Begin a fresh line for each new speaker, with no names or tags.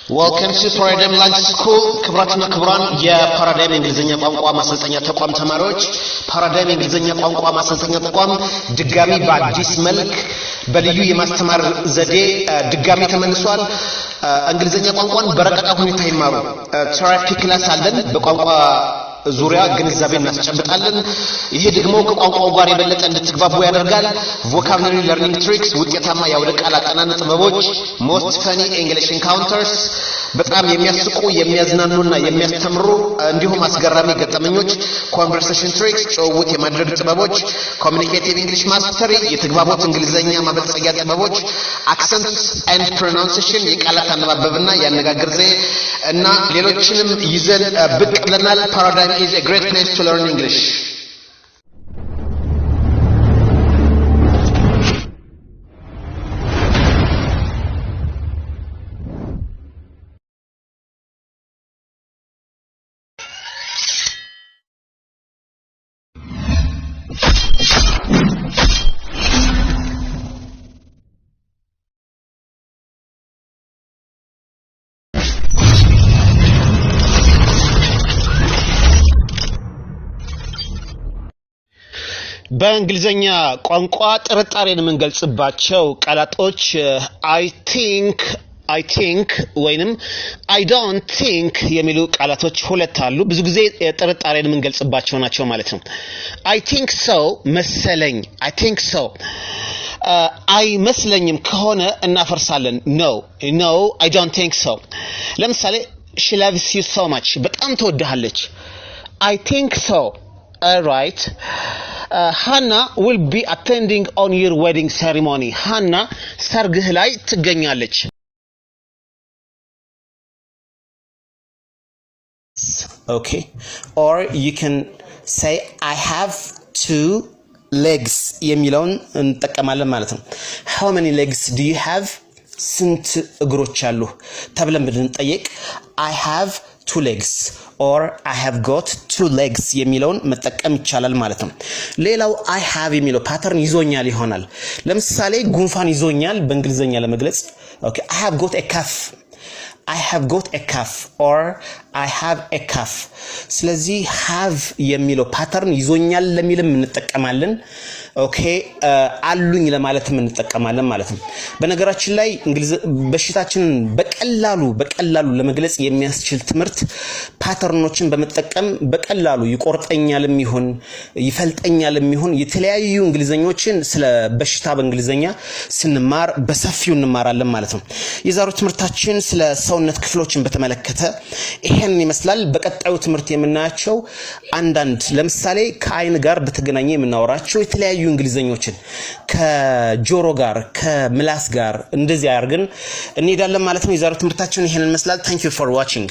Welcome to Paradigm Language School. ክብራትና ክብራን የፓራዳይም እንግሊዘኛ ቋንቋ ማሰልጠኛ ተቋም ተማሪዎች ፓራዳይም እንግሊዘኛ ቋንቋ ማሰልጠኛ ተቋም ድጋሚ በአዲስ መልክ በልዩ የማስተማር ዘዴ ድጋሚ ተመልሷል። እንግሊዘኛ ቋንቋን በረቀቀ ሁኔታ ይማሩ። ቴራፒ ክላስ አለን። በቋንቋ ዙሪያ ግንዛቤ እናስጨብጣለን። ይሄ ደግሞ ከቋንቋው ጋር የበለጠ እንድትግባቡ ያደርጋል። ቮካቡላሪ ለርኒንግ ትሪክስ፣ ውጤታማ የአውደ ቃል አጠናን ጥበቦች፣ ሞስት ፈኒ ኢንግሊሽ ኢንካውንተርስ፣ በጣም የሚያስቁ የሚያዝናኑና የሚያስተምሩ እንዲሁም አስገራሚ ገጠመኞች፣ ኮንቨርሴሽን ትሪክስ፣ ጭውውት የማድረግ ጥበቦች፣ ኮሚኒኬቲቭ እንግሊሽ ማስተሪ፣ የተግባቦት እንግሊዘኛ ማበልጸጊያ ጥበቦች፣ አክሰንት ኤንድ ፕሮናንሴሽን፣ የቃላት አነባበብና ያነጋገር ዘዬ እና ሌሎችንም ይዘን ብቅ ብለናል። Paradigm is a great place to learn English. በእንግሊዘኛ ቋንቋ ጥርጣሬን የምንገልጽባቸው ቃላቶች I think ወይንም I don't think የሚሉ ቃላቶች ሁለት አሉ። ብዙ ጊዜ ጥርጣሬን የምንገልጽባቸው ናቸው ማለት ነው። I think so መሰለኝ፣ I think so አይመስለኝም ከሆነ እናፈርሳለን። No I don't think so። ለምሳሌ she loves you so much በጣም ትወድሃለች። I think so. All right. Hannah will be attending on your wedding ceremony. Hannah ሰርግህ ላይ ትገኛለች። Okay. Or you can say I have 2 legs የሚለውን እንጠቀማለን ማለት ነው። How many legs do you have? ስንት እግሮች አሉ ተብለን ብንጠይቅ I have 2 legs or I have got 2 legs የሚለውን መጠቀም ይቻላል ማለት ነው። ሌላው I have የሚለው ፓተርን ይዞኛል ይሆናል። ለምሳሌ ጉንፋን ይዞኛል በእንግሊዘኛ ለመግለጽ okay I have got a cough or I have a cough። ስለዚህ have የሚለው ፓተርን ይዞኛል ለሚልም እንጠቀማለን። Okay አሉኝ ለማለትም እንጠቀማለን ማለት ነው። በነገራችን ላይ በሽታችንን በቀላሉ ለመግለጽ የሚያስችል ትምህርት ፓተርኖችን በመጠቀም በቀላሉ ይቆርጠኛልም ይሁን ይፈልጠኛልም ይሁን የተለያዩ እንግሊዘኞችን ስለ በሽታ በእንግሊዘኛ ስንማር በሰፊው እንማራለን ማለት ነው። የዛሬው ትምህርታችን ስለ ሰውነት ክፍሎችን በተመለከተ ይሄን ይመስላል። በቀጣዩ ትምህርት የምናያቸው አንዳንድ ለምሳሌ ከአይን ጋር በተገናኘ የምናወራቸው የተለያዩ እንግሊዘኞችን ከጆሮ ጋር ከምላስ ጋር እንደዚህ አድርገን እንሄዳለን ማለት ነው። የዛሬው ትምህርታችን ይሄንን ይመስላል። Thank you for watching.